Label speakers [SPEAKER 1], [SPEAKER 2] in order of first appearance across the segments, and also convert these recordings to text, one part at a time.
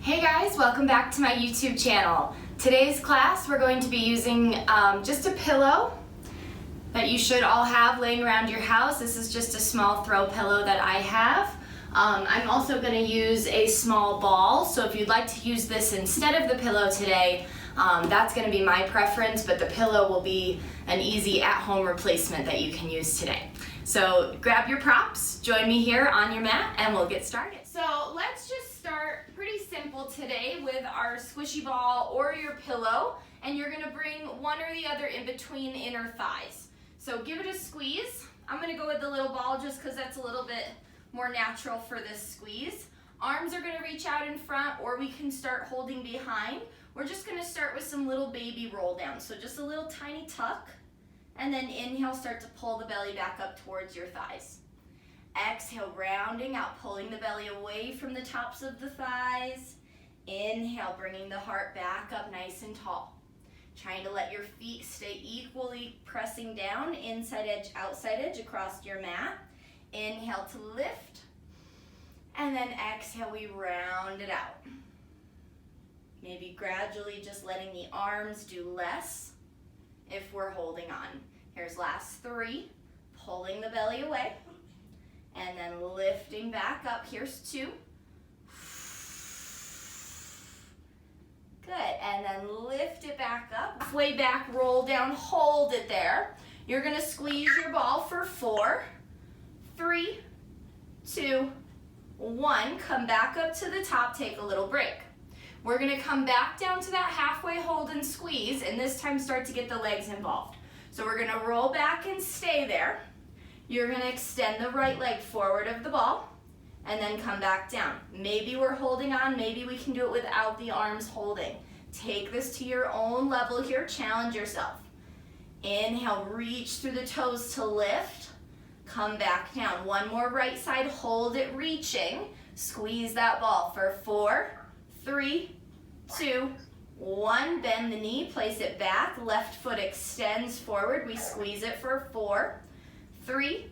[SPEAKER 1] Hey guys, welcome back to my YouTube channel. Today's class we're going to be using just a pillow that you should all have laying around your house. This is just a small throw pillow that I have. I'm also going to use a small ball, so if you'd like to use this instead of the pillow today, that's going to be my preference, but the pillow will be an easy at-home replacement that you can use today. So grab your props, join me here on your mat, and we'll get started. So let's just start pretty simple today with our squishy ball or your pillow, and you're going to bring one or the other in between inner thighs. So give it a squeeze. I'm going to go with the little ball just because that's a little bit more natural for this squeeze. Arms are going to reach out in front, or we can start holding behind. We're just going to start with some little baby roll down. So just a little tiny tuck, and then inhale, start to pull the belly back up towards your thighs. Exhale, rounding out, pulling the belly away from the tops of the thighs. Inhale, bringing the heart back up nice and tall. Trying to let your feet stay equally pressing down, inside edge, outside edge across your mat. Inhale to lift, and then exhale, we round it out. Maybe gradually just letting the arms do less if we're holding on. Here's last three, pulling the belly away, and then lifting back up. Here's two. Good, and then lift it back up. Halfway back, roll down, hold it there. You're gonna squeeze your ball for 4, 3, 2, 1. Come back up to the top, take a little break. We're gonna come back down to that halfway hold and squeeze, and this time start to get the legs involved. So we're gonna roll back and stay there. You're gonna extend the right leg forward of the ball, and then come back down. Maybe we're holding on, maybe we can do it without the arms holding. Take this to your own level here, challenge yourself. Inhale, reach through the toes to lift. Come back down. One more right side, hold it reaching. Squeeze that ball for 4, 3, 2, 1. Bend the knee, place it back. Left foot extends forward. We squeeze it for 4, 3,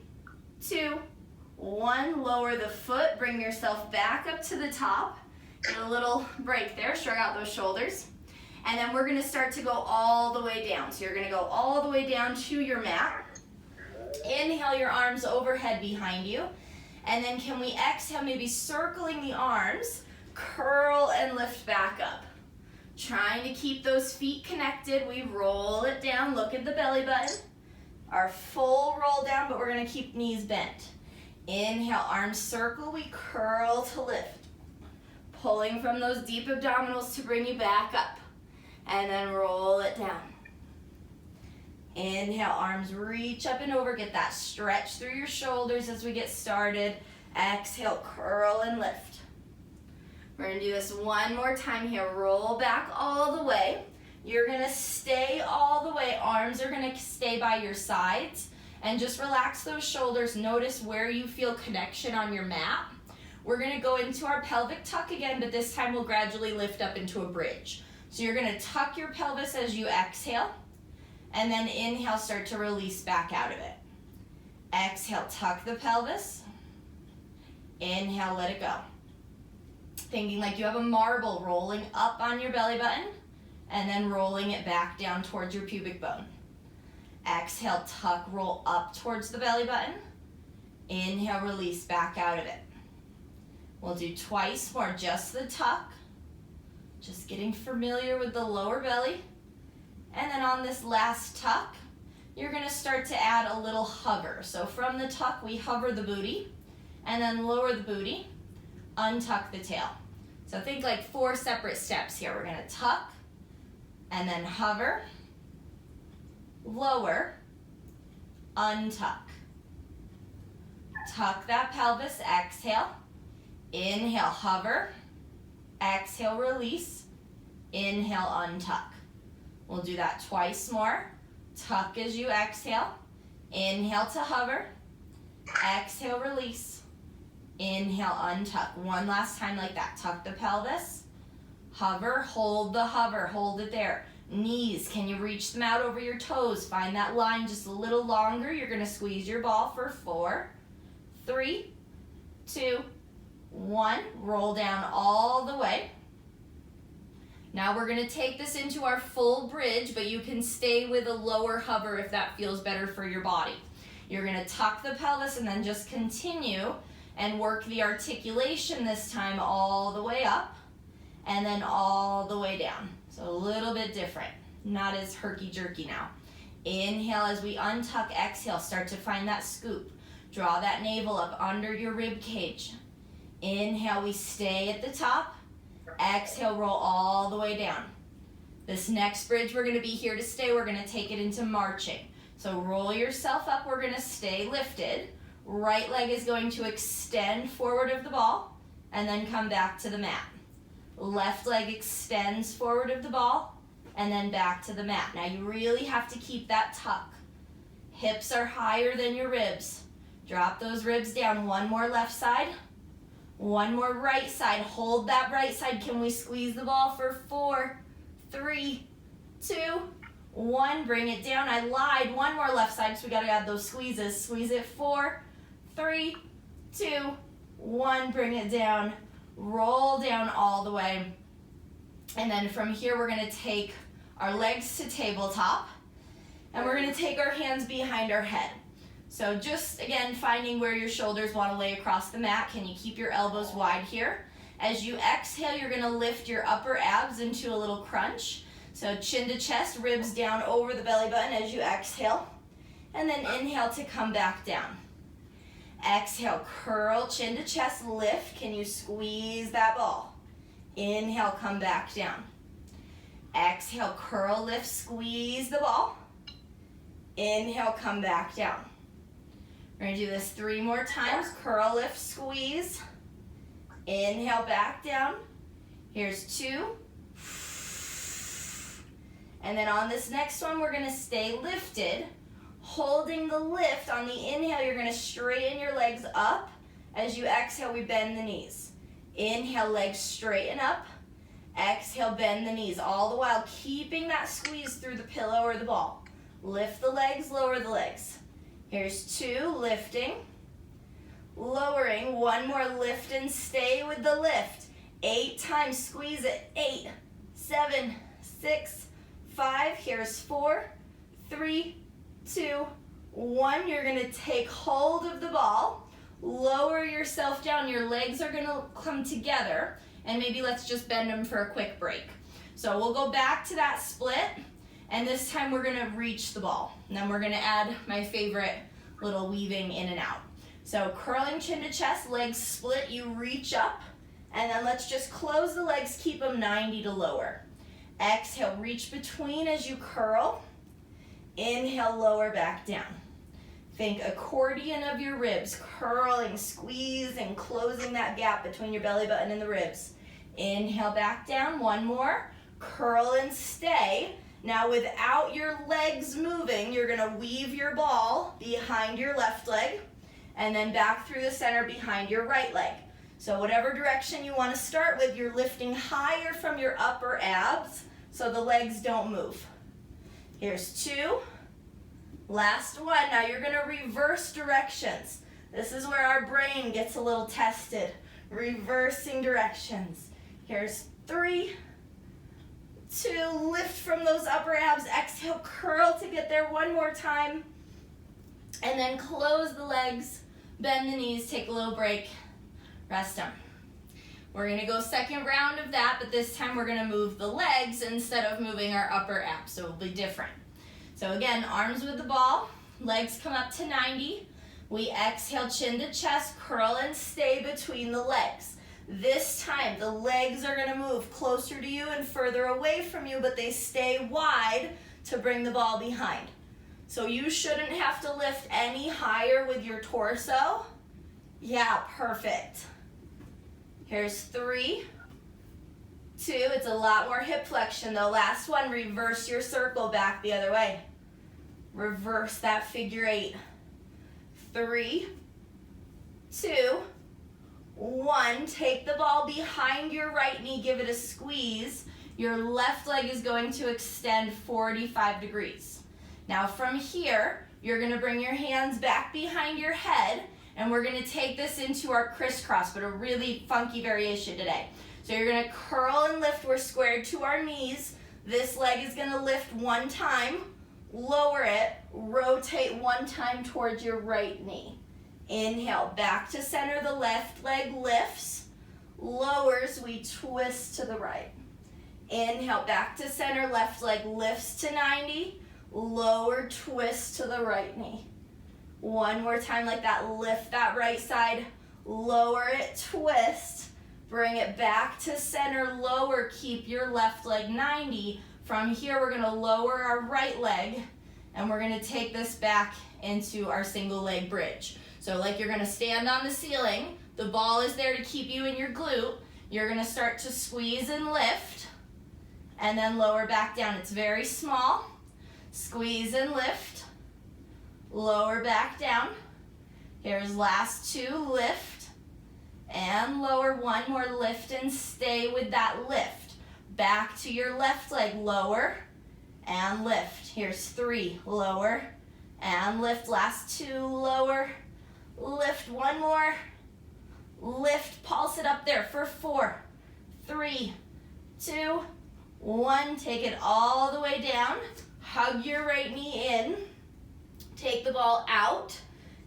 [SPEAKER 1] 2, 1. Lower the foot, bring yourself back up to the top. Get a little break there, shrug out those shoulders. And then we're gonna start to go all the way down. So you're gonna go all the way down to your mat. Inhale your arms overhead behind you. And then can we exhale, maybe circling the arms, curl and lift back up. Trying to keep those feet connected. We roll it down, look at the belly button. Our full roll down, but we're gonna keep knees bent. Inhale, arms circle, we curl to lift. Pulling from those deep abdominals to bring you back up. And then roll it down. Inhale, arms reach up and over, get that stretch through your shoulders as we get started. Exhale, curl and lift. We're gonna do this one more time here. Roll back all the way. You're gonna stay all the way. Arms are gonna stay by your sides. And just relax those shoulders. Notice where you feel connection on your mat. We're gonna go into our pelvic tuck again, but this time we'll gradually lift up into a bridge. So you're gonna tuck your pelvis as you exhale, and then inhale, start to release back out of it. Exhale, tuck the pelvis. Inhale, let it go. Thinking like you have a marble rolling up on your belly button, and then rolling it back down towards your pubic bone. Exhale, tuck, roll up towards the belly button. Inhale, release back out of it. We'll do twice more, just the tuck. Just getting familiar with the lower belly. And then on this last tuck, you're gonna start to add a little hover. So from the tuck, we hover the booty, and then lower the booty, untuck the tail. So think like 4 separate steps here. We're gonna tuck, and then hover, lower, untuck. Tuck that pelvis, exhale. Inhale, hover. Exhale, release. Inhale, untuck. We'll do that twice more. Tuck as you exhale. Inhale to hover. Exhale, release. Inhale, untuck. One last time like that. Tuck the pelvis. Hover, hold the hover. Hold it there. Knees, can you reach them out over your toes? Find that line just a little longer. You're gonna squeeze your ball for 4, 3, 2, 1. Roll down all the way. Now we're gonna take this into our full bridge, but you can stay with a lower hover if that feels better for your body. You're gonna tuck the pelvis and then just continue and work the articulation this time all the way up and then all the way down. So a little bit different, not as herky-jerky now. Inhale as we untuck, exhale, start to find that scoop. Draw that navel up under your rib cage. Inhale, we stay at the top. Exhale, roll all the way down. This next bridge, we're gonna be here to stay. We're gonna take it into marching. So roll yourself up, we're gonna stay lifted. Right leg is going to extend forward of the ball and then come back to the mat. Left leg extends forward of the ball and then back to the mat. Now you really have to keep that tuck. Hips are higher than your ribs. Drop those ribs down. One more left side. One more right side. Hold that right side. Can we squeeze the ball for 4, 3, 2, 1. Bring it down. I lied. One more left side, so we gotta add those squeezes. Squeeze it. 4, 3, 2, 1. Bring it down. Roll down all the way. And then from here, we're gonna take our legs to tabletop. And we're gonna take our hands behind our head. So just, again, finding where your shoulders want to lay across the mat. Can you keep your elbows wide here? As you exhale, you're going to lift your upper abs into a little crunch. So chin to chest, ribs down over the belly button as you exhale. And then inhale to come back down. Exhale, curl, chin to chest, lift. Can you squeeze that ball? Inhale, come back down. Exhale, curl, lift, squeeze the ball. Inhale, come back down. We're gonna do this 3 more times. Curl, lift, squeeze. Inhale, back down. Here's 2. And then on this next one, we're gonna stay lifted. Holding the lift on the inhale, you're gonna straighten your legs up. As you exhale, we bend the knees. Inhale, legs straighten up. Exhale, bend the knees. All the while keeping that squeeze through the pillow or the ball. Lift the legs, lower the legs. Here's 2, lifting, lowering, 1 more lift and stay with the lift. 8 times, squeeze it, 8, 7, 6, 5, here's 4, 3, 2, 1. You're gonna take hold of the ball, lower yourself down, your legs are gonna come together, and maybe let's just bend them for a quick break. So we'll go back to that split. And this time we're gonna reach the ball. And then we're gonna add my favorite little weaving in and out. So curling chin to chest, legs split, you reach up. And then let's just close the legs, keep them 90 to lower. Exhale, reach between as you curl. Inhale, lower back down. Think accordion of your ribs, curling, squeezing, closing that gap between your belly button and the ribs. Inhale, back down, 1 more. Curl and stay. Now without your legs moving, you're gonna weave your ball behind your left leg and then back through the center behind your right leg. So whatever direction you wanna start with, you're lifting higher from your upper abs so the legs don't move. Here's 2, last one. Now you're gonna reverse directions. This is where our brain gets a little tested, reversing directions. Here's 3, 2, lift from those upper abs, exhale, curl to get there 1 more time, and then close the legs, bend the knees, take a little break, rest them. We're gonna go second round of that, but this time we're gonna move the legs instead of moving our upper abs, so it'll be different. So again, arms with the ball, legs come up to 90, we exhale, chin to chest, curl and stay between the legs. This time, the legs are gonna move closer to you and further away from you, but they stay wide to bring the ball behind. So you shouldn't have to lift any higher with your torso. Yeah, perfect. Here's 3, 2, it's a lot more hip flexion though. Last one, reverse your circle back the other way. Reverse that figure 8. 3, 2, 1, take the ball behind your right knee, give it a squeeze. Your left leg is going to extend 45 degrees. Now from here, you're gonna bring your hands back behind your head And we're gonna take this into our crisscross, but a really funky variation today. So you're gonna curl and lift. We're squared to our knees. This leg is gonna lift one time, lower it, rotate one time towards your right knee. Inhale, back to center, the left leg lifts, lowers, we twist to the right. Inhale, back to center, left leg lifts to 90, lower, twist to the right knee. One more time like that, lift that right side, lower it, twist, bring it back to center, lower, keep your left leg 90. From here, we're gonna lower our right leg, and we're gonna take this back into our single leg bridge. So like you're gonna stand on the ceiling, the ball is there to keep you in your glute, you're gonna start to squeeze and lift, and then lower back down. It's very small. Squeeze and lift, lower back down. Here's last two, lift and lower. One more, lift and stay with that lift. Back to your left leg, lower and lift. Here's three, lower and lift. Last two, lower, lift. One more, lift, pulse it up there for 4, 3, 2, 1. Take it all the way down. Hug your right knee in. Take the ball out.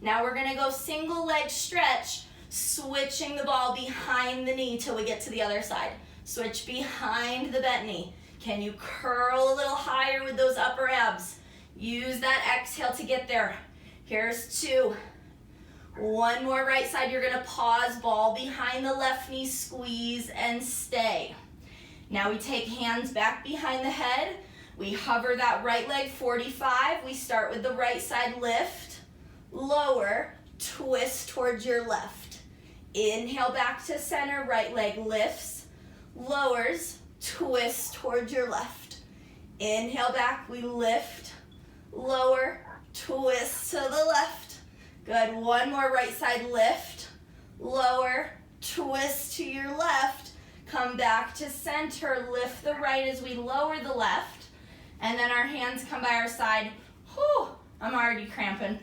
[SPEAKER 1] Now we're gonna go single leg stretch, switching the ball behind the knee till we get to the other side. Switch behind the bent knee. Can you curl a little higher with those upper abs? Use that exhale to get there. Here's 2. One more right side. You're gonna pause, ball behind the left knee, squeeze and stay. Now we take hands back behind the head. We hover that right leg 45. We start with the right side, lift, lower, twist towards your left. Inhale back to center, right leg lifts, lowers, twist towards your left. Inhale back, we lift, lower, twist to the left. Good, one more right side, lift, lower, twist to your left. Come back to center, lift the right as we lower the left. And then our hands come by our side. Whew, I'm already cramping.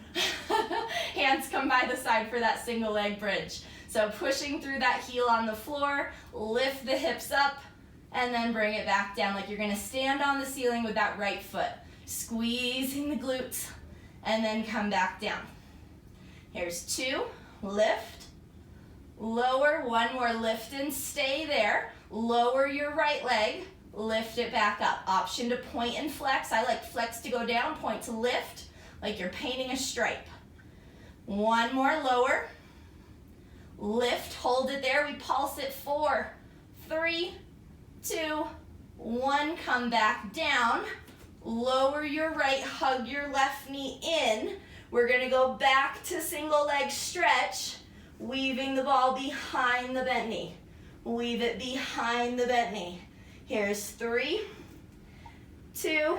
[SPEAKER 1] Hands come by the side for that single leg bridge. So pushing through that heel on the floor, lift the hips up, and then bring it back down like you're gonna stand on the ceiling with that right foot. Squeezing the glutes, and then come back down. Here's 2, lift, lower, one more, lift and stay there. Lower your right leg, lift it back up. Option to point and flex. I like flex to go down, point to lift, like you're painting a stripe. One more, lower, lift, hold it there. We pulse it 4, 3, 2, 1. Come back down. Lower your right, hug your left knee in. We're gonna go back to single leg stretch, weaving the ball behind the bent knee. Weave it behind the bent knee. Here's 3, 2,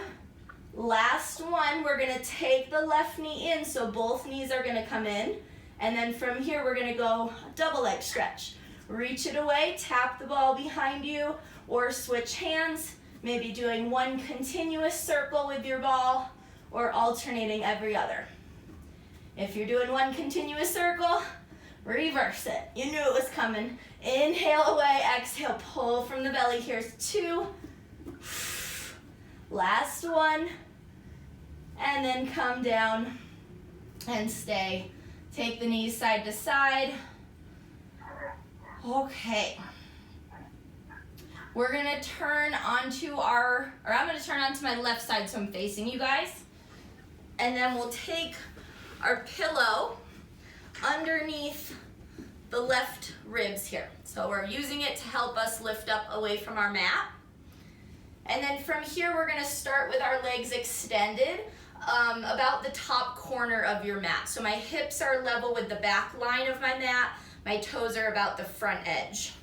[SPEAKER 1] last one. We're gonna take the left knee in, so both knees are gonna come in. And then from here, we're gonna go double leg stretch. Reach it away, tap the ball behind you, or switch hands, maybe doing one continuous circle with your ball, or alternating every other. If you're doing one continuous circle, reverse it. You knew it was coming. Inhale away, exhale, pull from the belly. Here's 2. Last one. And then come down and stay. Take the knees side to side. Okay. We're gonna turn onto I'm gonna turn onto my left side so I'm facing you guys. And then we'll take our pillow underneath the left ribs here. So we're using it to help us lift up away from our mat. And then from here, we're gonna start with our legs extended about the top corner of your mat. So my hips are level with the back line of my mat. My toes are about the front edge.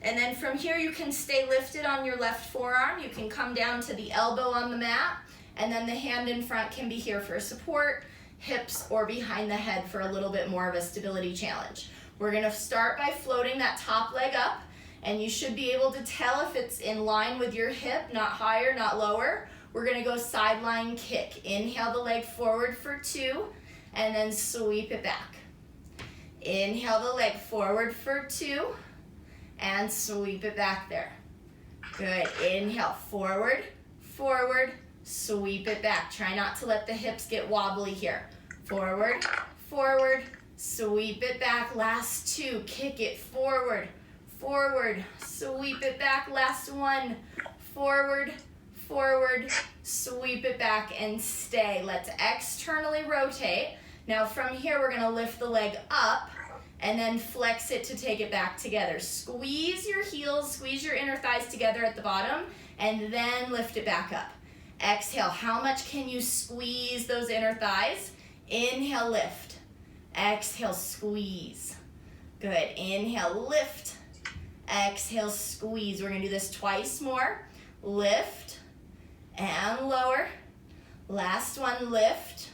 [SPEAKER 1] And then from here, you can stay lifted on your left forearm. You can come down to the elbow on the mat, and then the hand in front can be here for support, hips, or behind the head for a little bit more of a stability challenge. We're gonna start by floating that top leg up, and you should be able to tell if it's in line with your hip, not higher, not lower. We're gonna go sideline kick. Inhale the leg forward for 2, and then sweep it back. Inhale the leg forward for 2, and sweep it back there. Good, inhale, forward, forward, sweep it back. Try not to let the hips get wobbly here. Forward, forward, sweep it back. Last 2, kick it forward, forward, sweep it back. Last 1, forward, forward, sweep it back and stay. Let's externally rotate. Now from here, we're gonna lift the leg up and then flex it to take it back together. Squeeze your heels, squeeze your inner thighs together at the bottom, and then lift it back up. Exhale, how much can you squeeze those inner thighs? Inhale, lift. Exhale, squeeze. Good, inhale, lift. Exhale, squeeze. We're gonna do this twice more. Lift and lower. Last one, lift.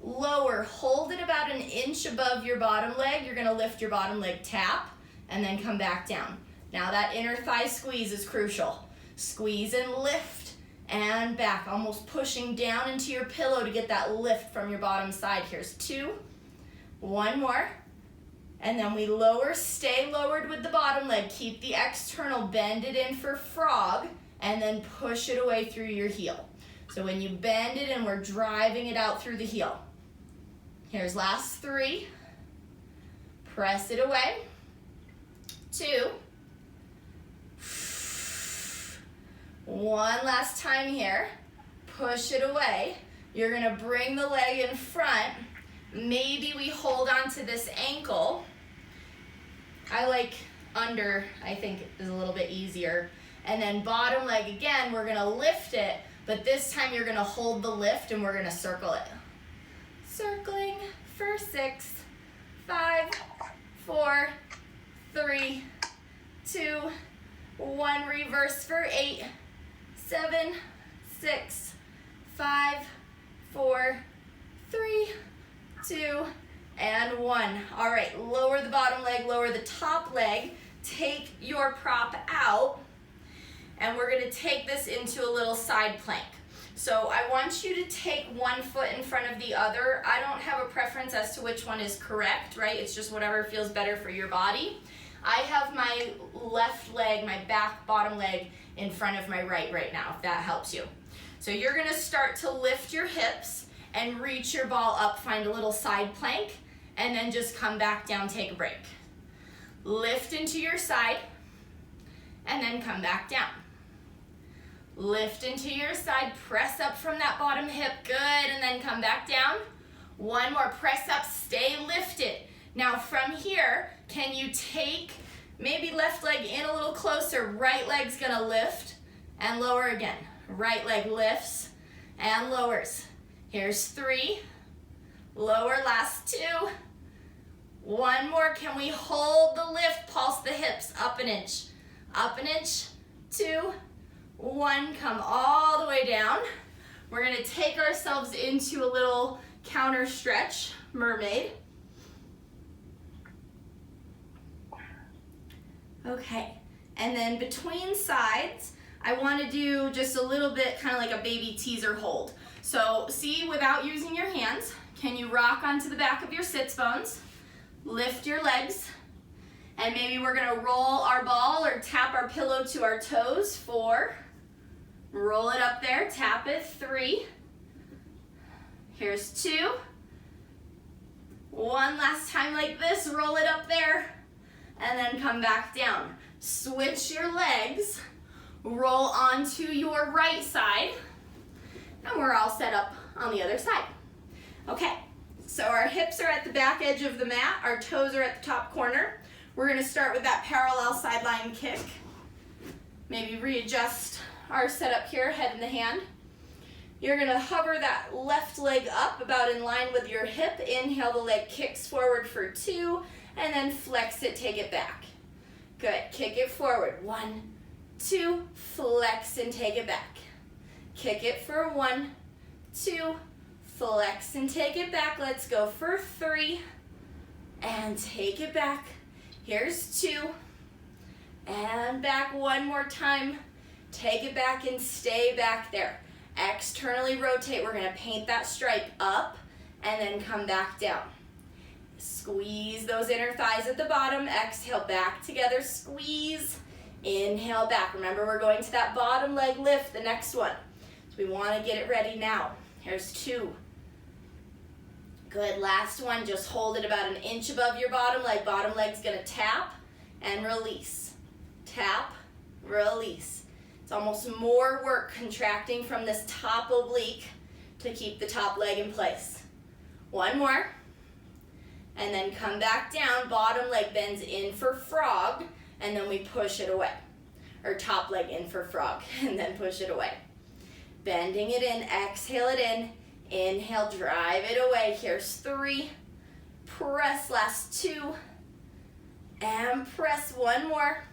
[SPEAKER 1] Lower, hold it about 1 inch above your bottom leg. You're gonna lift your bottom leg, tap, and then come back down. Now that inner thigh squeeze is crucial. Squeeze and lift and back, almost pushing down into your pillow to get that lift from your bottom side. Here's 2, 1 more, and then we lower, stay lowered with the bottom leg. Keep the external, bend it in for frog, and then push it away through your heel. So when you bend it in, we're driving it out through the heel. Here's last 3. Press it away. 2. 1 last time here. Push it away. You're gonna bring the leg in front. Maybe we hold on to this ankle. I like under, I think is a little bit easier. And then bottom leg again, we're gonna lift it, but this time you're gonna hold the lift and we're gonna circle it. Circling for 6, 5, 4, 3, 2, 1. Reverse for 8, 7, 6, 5, 4, 3, 2, and 1. All right, lower the bottom leg, lower the top leg. Take your prop out, and we're gonna take this into a little side plank. So I want you to take 1 foot in front of the other. I don't have a preference as to which one is correct, right? It's just whatever feels better for your body. I have my left leg, my back bottom leg in front of my right now, if that helps you. So you're gonna start to lift your hips and reach your ball up, find a little side plank, and then just come back down, take a break. Lift into your side, and then come back down. Lift into your side, press up from that bottom hip, good, and then come back down. 1 more, press up, stay lifted. Now from here, can you take maybe left leg in a little closer, right leg's gonna lift and lower again. Right leg lifts and lowers. Here's 3, lower, last 2. 1 more, can we hold the lift, pulse the hips, up 1 inch. Up 1 inch, 2, 1, come all the way down. We're gonna take ourselves into a little counter stretch, mermaid. Okay, and then between sides, I wanna do just a little bit, kind of like a baby teaser hold. So see, without using your hands, can you rock onto the back of your sits bones, lift your legs, and maybe we're gonna roll our ball or tap our pillow to our toes. 4, roll it up there, tap it. 3, here's 2, 1 last time like this, roll it up there, and then come back down. Switch your legs, roll onto your right side, and we're all set up on the other side. Okay, so our hips are at the back edge of the mat, our toes are at the top corner. We're gonna start with that parallel sideline kick. Maybe readjust our setup here, head in the hand. You're gonna hover that left leg up about in line with your hip. Inhale, the leg kicks forward for 2, and then flex it, take it back. Good, kick it forward. 1, 2, flex and take it back. Kick it for 1, 2, flex and take it back. Let's go for 3, and take it back. Here's 2, and back 1 more time. Take it back and stay back there. Externally rotate, we're gonna paint that stripe up and then come back down. Squeeze those inner thighs at the bottom. Exhale, back together, squeeze. Inhale, back. Remember, we're going to that bottom leg lift, the next one. So we want to get it ready now. Here's 2. Good, last one. Just hold it about an inch above your bottom leg. Bottom leg's gonna tap and release. Tap, release. It's almost more work contracting from this top oblique to keep the top leg in place. One more. And then come back down. Bottom leg bends in for frog, and then we push it away. Or top leg in for frog, and then push it away. Bending it in, exhale it in. Inhale, drive it away. Here's 3. Press, last 2. And press, one more.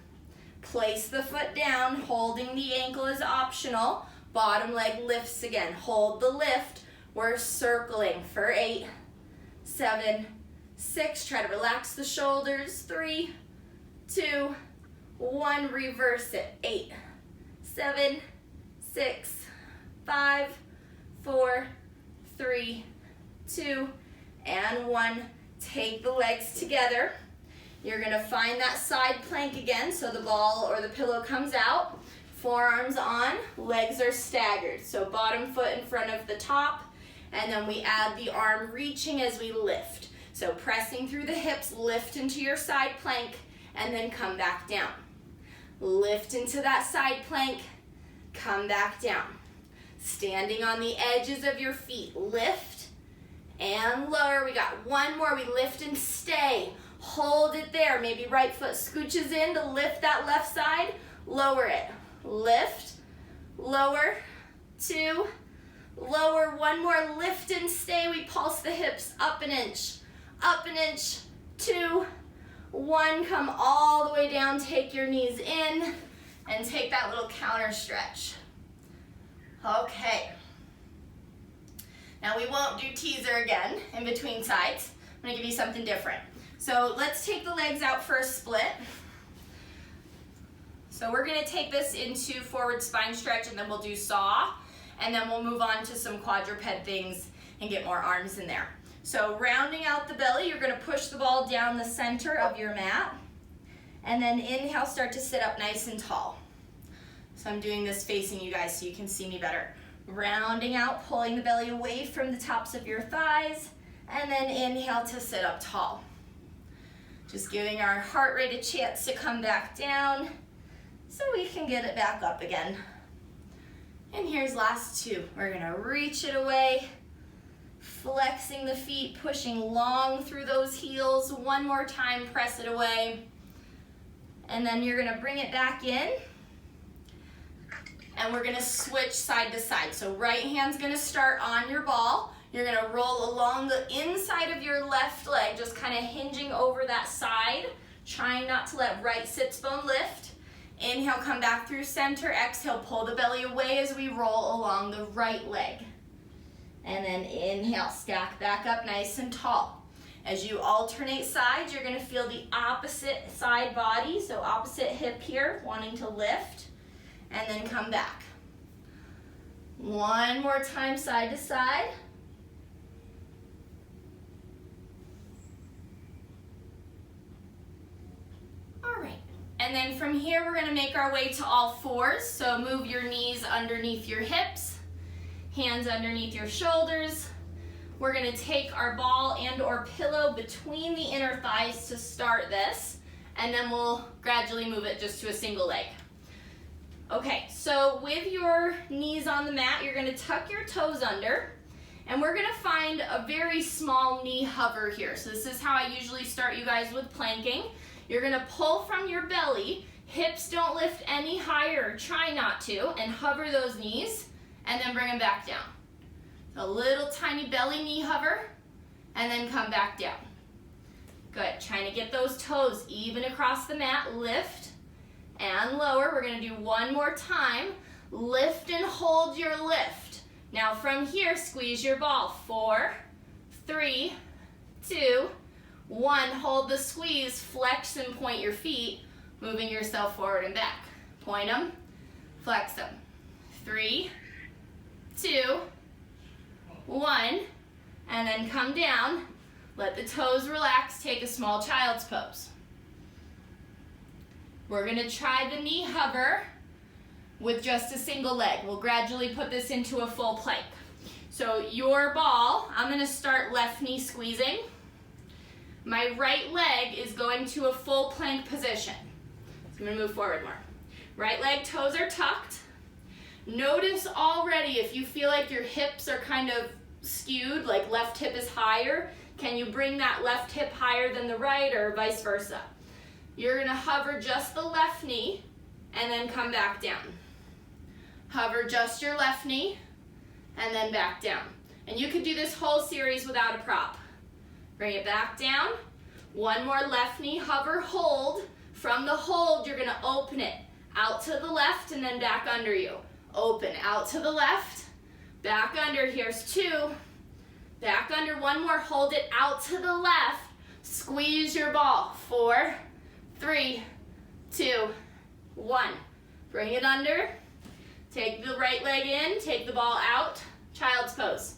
[SPEAKER 1] Place the foot down. Holding the ankle is optional. Bottom leg lifts again. Hold the lift. We're circling for 8, 7, 6. Try to relax the shoulders. 3, 2, 1. Reverse it. 8, 7, 6, 5, 4, 3, 2, and 1. Take the legs together. You're gonna find that side plank again, so the ball or the pillow comes out. Forearms on, legs are staggered. So bottom foot in front of the top, and then we add the arm reaching as we lift. So pressing through the hips, lift into your side plank, and then come back down. Lift into that side plank, come back down. Standing on the edges of your feet, lift and lower. We got one more. We lift and stay. Hold it there. Maybe right foot scooches in to lift that left side. Lower it. Lift, lower, 2, lower, one more. Lift and stay. We pulse the hips up an inch, 2, 1. Come all the way down. Take your knees in and take that little counter stretch. Okay. Now we won't do teaser again in between sides. I'm gonna give you something different. So let's take the legs out for a split. So we're gonna take this into forward spine stretch, and then we'll do saw, and then we'll move on to some quadruped things and get more arms in there. So rounding out the belly, you're gonna push the ball down the center of your mat, and then inhale, start to sit up nice and tall. So I'm doing this facing you guys so you can see me better. Rounding out, pulling the belly away from the tops of your thighs, and then inhale to sit up tall. Just giving our heart rate a chance to come back down so we can get it back up again. And here's last 2. We're gonna reach it away, flexing the feet, pushing long through those heels. One more time, press it away. And then you're gonna bring it back in, and we're gonna switch side to side. So right hand's gonna start on your ball. You're gonna roll along the inside of your left leg, just kind of hinging over that side, trying not to let right sits bone lift. Inhale, come back through center. Exhale, pull the belly away as we roll along the right leg. And then inhale, stack back up nice and tall. As you alternate sides, you're gonna feel the opposite side body, so opposite hip here, wanting to lift, and then come back. One more time, side to side. All right, and then from here, we're gonna make our way to all fours. So move your knees underneath your hips, hands underneath your shoulders. We're gonna take our ball and or pillow between the inner thighs to start this, and then we'll gradually move it just to a single leg. Okay, so with your knees on the mat, you're gonna tuck your toes under, and we're gonna find a very small knee hover here. So this is how I usually start you guys with planking. You're gonna pull from your belly, hips don't lift any higher, try not to, and hover those knees, and then bring them back down. A little tiny belly knee hover, and then come back down. Good, trying to get those toes even across the mat, lift and lower. We're gonna do one more time. Lift and hold your lift. Now from here, squeeze your ball. 4, 3, 2, 1. Hold the squeeze, flex and point your feet, moving yourself forward and back. Point them, flex them. 3, 2, 1, and then come down. Let the toes relax, take a small child's pose. We're gonna try the knee hover with just a single leg. We'll gradually put this into a full plank. So your ball, I'm gonna start left knee squeezing. My right leg is going to a full plank position. So I'm gonna move forward more. Right leg, toes are tucked. Notice already if you feel like your hips are kind of skewed, like left hip is higher, can you bring that left hip higher than the right or vice versa? You're gonna hover just the left knee and then come back down. Hover just your left knee and then back down. And you could do this whole series without a prop. Bring it back down. One more left knee, hover, hold. From the hold, you're gonna open it out to the left and then back under you. Open, out to the left, back under, here's 2. Back under, one more, hold it out to the left. Squeeze your ball, 4, 3, 2, 1. Bring it under, take the right leg in, take the ball out, child's pose.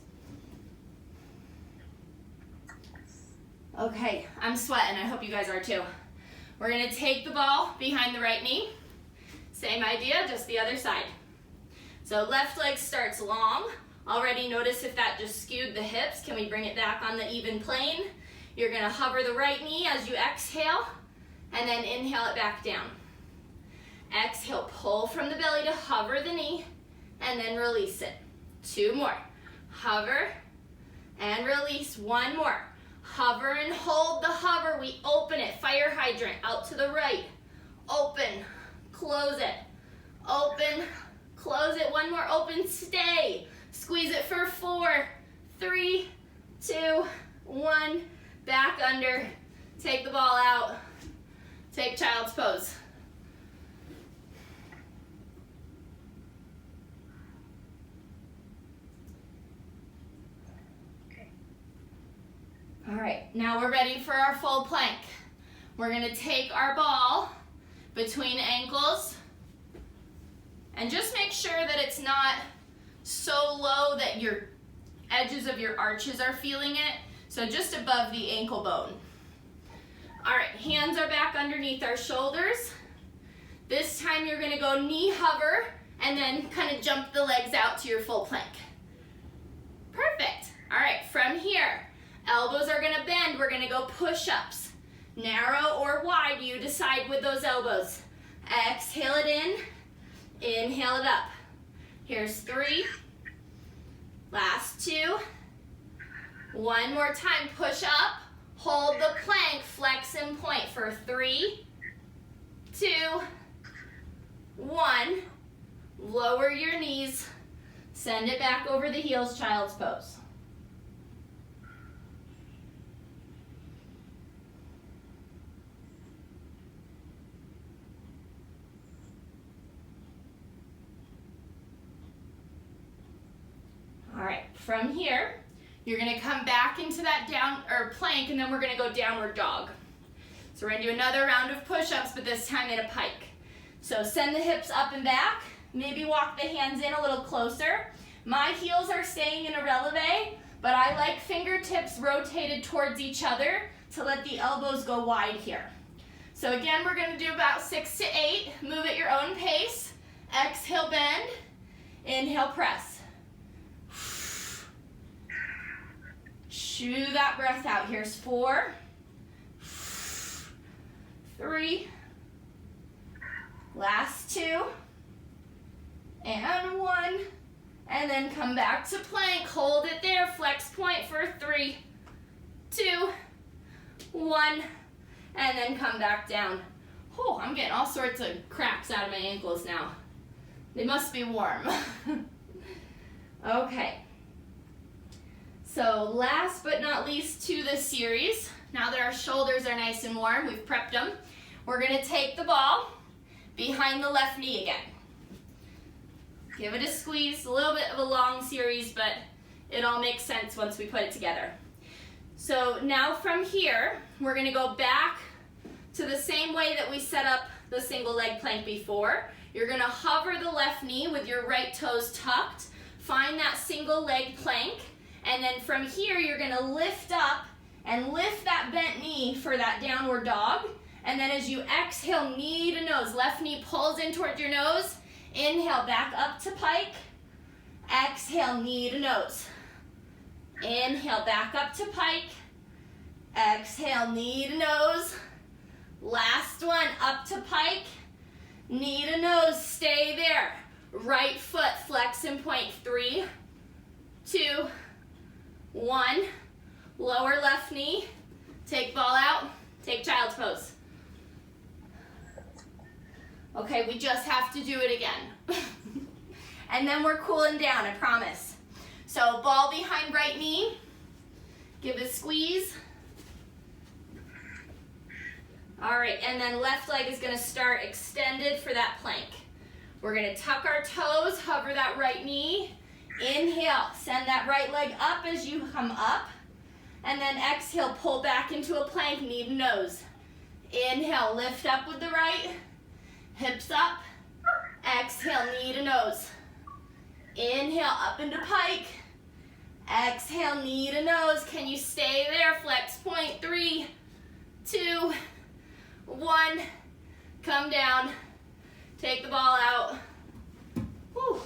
[SPEAKER 1] Okay, I'm sweating, I hope you guys are too. We're gonna take the ball behind the right knee. Same idea, just the other side. So left leg starts long. Already notice if that just skewed the hips. Can we bring it back on the even plane? You're gonna hover the right knee as you exhale, and then inhale it back down. Exhale, pull from the belly to hover the knee, and then release it. 2 more. Hover, and release. 1 more. Hover and hold the hover. We open it, fire hydrant, out to the right. Open, close it. Open, close it. 1 more, open, stay. Squeeze it for 4, 3, 2, 1. Back under, take the ball out. Take child's pose. All right, now we're ready for our full plank. We're gonna take our ball between ankles and just make sure that it's not so low that your edges of your arches are feeling it. So just above the ankle bone. All right, hands are back underneath our shoulders. This time you're gonna go knee hover and then kind of jump the legs out to your full plank. Perfect. All right, from here, elbows are gonna bend. We're gonna go push-ups. Narrow or wide, you decide with those elbows. Exhale it in, inhale it up. Here's 3, last 2. 1 more time, push up, hold the plank, flex and point for 3, 2, 1. Lower your knees, send it back over the heels, child's pose. All right, from here, you're gonna come back into that down or plank, and then we're gonna go downward dog. So we're gonna do another round of push-ups, but this time in a pike. So send the hips up and back, maybe walk the hands in a little closer. My heels are staying in a releve, but I like fingertips rotated towards each other to let the elbows go wide here. So again, we're gonna do about 6 to 8, move at your own pace. Exhale, bend, inhale, press. Chew that breath out. Here's 4, 3, last 2, and 1, and then come back to plank. Hold it there, flex point for 3, 2, 1, and then come back down. Oh, I'm getting all sorts of cracks out of my ankles now. They must be warm. Okay. So last but not least to this series, now that our shoulders are nice and warm, we've prepped them, we're gonna take the ball behind the left knee again. Give it a squeeze, a little bit of a long series, but it all makes sense once we put it together. So now from here, we're gonna go back to the same way that we set up the single leg plank before. You're gonna hover the left knee with your right toes tucked, find that single leg plank, and then from here, you're gonna lift up And lift that bent knee for that downward dog. And then as you exhale, knee to nose. Left knee pulls in towards your nose. Inhale, back up to pike. Exhale, knee to nose. Inhale, back up to pike. Exhale, knee to nose. Last one, up to pike. Knee to nose, stay there. Right foot, flex and point. 3, 2, 1. Lower left knee. Take ball out. Take child's pose. Okay, we just have to do it again. And then we're cooling down, I promise. So ball behind right knee. Give it a squeeze. All right, and then left leg is gonna start extended for that plank. We're gonna tuck our toes, hover that right knee. Inhale, send that right leg up as you come up. And then exhale, pull back into a plank, knee to nose. Inhale, lift up with the right. Hips up. Exhale, knee to nose. Inhale, up into pike. Exhale, knee to nose. Can you stay there? Flex point. 3, 2, 1. Come down. Take the ball out. Whew.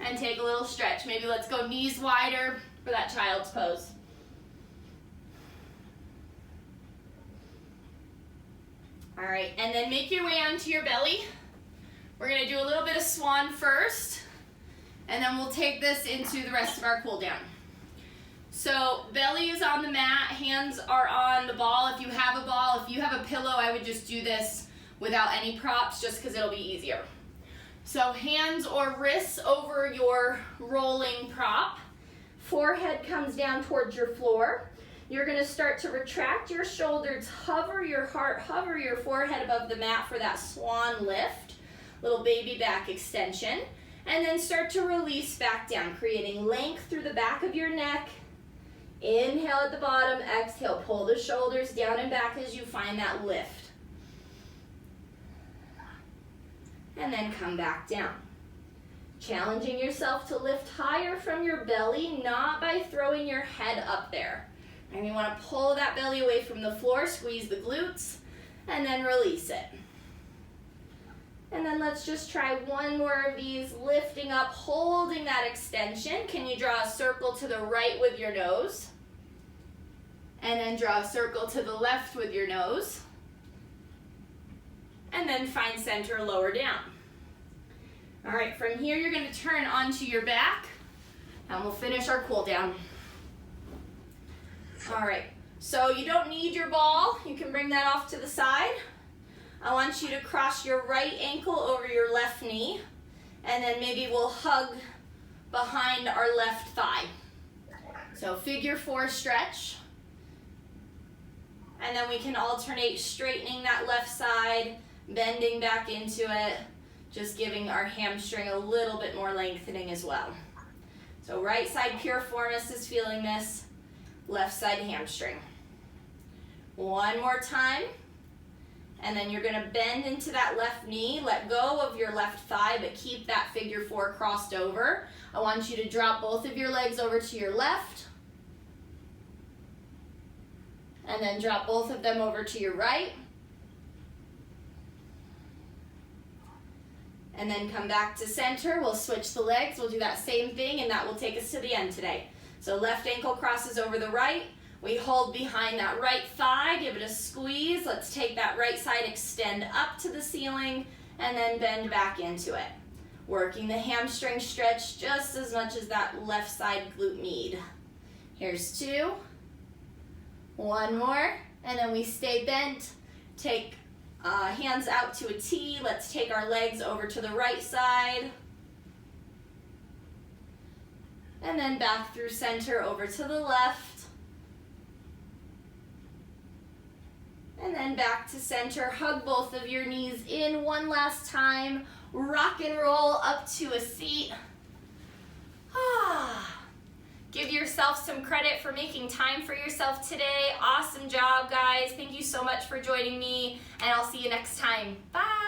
[SPEAKER 1] And take a little stretch. Maybe let's go knees wider for that child's pose. All right, and then make your way onto your belly. We're gonna do a little bit of swan first, and then we'll take this into the rest of our cool down. So belly is on the mat, hands are on the ball. If you have a ball, if you have a pillow, I would just do this without any props just because it'll be easier. So hands or wrists over your rolling prop. Forehead comes down towards your floor. You're gonna start to retract your shoulders, hover your heart, hover your forehead above the mat for that swan lift, little baby back extension, and then start to release back down, creating length through the back of your neck. Inhale at the bottom, exhale, pull the shoulders down and back as you find that lift. And then come back down. Challenging yourself to lift higher from your belly, not by throwing your head up there. And you want to pull that belly away from the floor, squeeze the glutes, and then release it. And then let's just try one more of these, lifting up, holding that extension. Can you draw a circle to the right with your nose? And then draw a circle to the left with your nose. And then find center, lower down. All right, from here you're going to turn onto your back, and we'll finish our cool down. All right, so you don't need your ball. You can bring that off to the side. I want you to cross your right ankle over your left knee, and then maybe we'll hug behind our left thigh. So figure 4 stretch. And then we can alternate straightening that left side, bending back into it, just giving our hamstring a little bit more lengthening as well. So right side piriformis is feeling this. Left side hamstring. One more time, and then you're gonna bend into that left knee, let go of your left thigh, but keep that figure 4 crossed over. I want you to drop both of your legs over to your left, and then drop both of them over to your right, and then come back to center. We'll switch the legs, we'll do that same thing, and that will take us to the end today. So left ankle crosses over the right. We hold behind that right thigh, give it a squeeze. Let's take that right side, extend up to the ceiling, and then bend back into it. Working the hamstring stretch just as much as that left side glute med. Here's 2. One more, and then we stay bent. Take hands out to a T. Let's take our legs over to the right side. And then back through center over to the left. And then back to center. Hug both of your knees in one last time. Rock and roll up to a seat. Give yourself some credit for making time for yourself today. Awesome job, guys. Thank you so much for joining me, and I'll see you next time. Bye.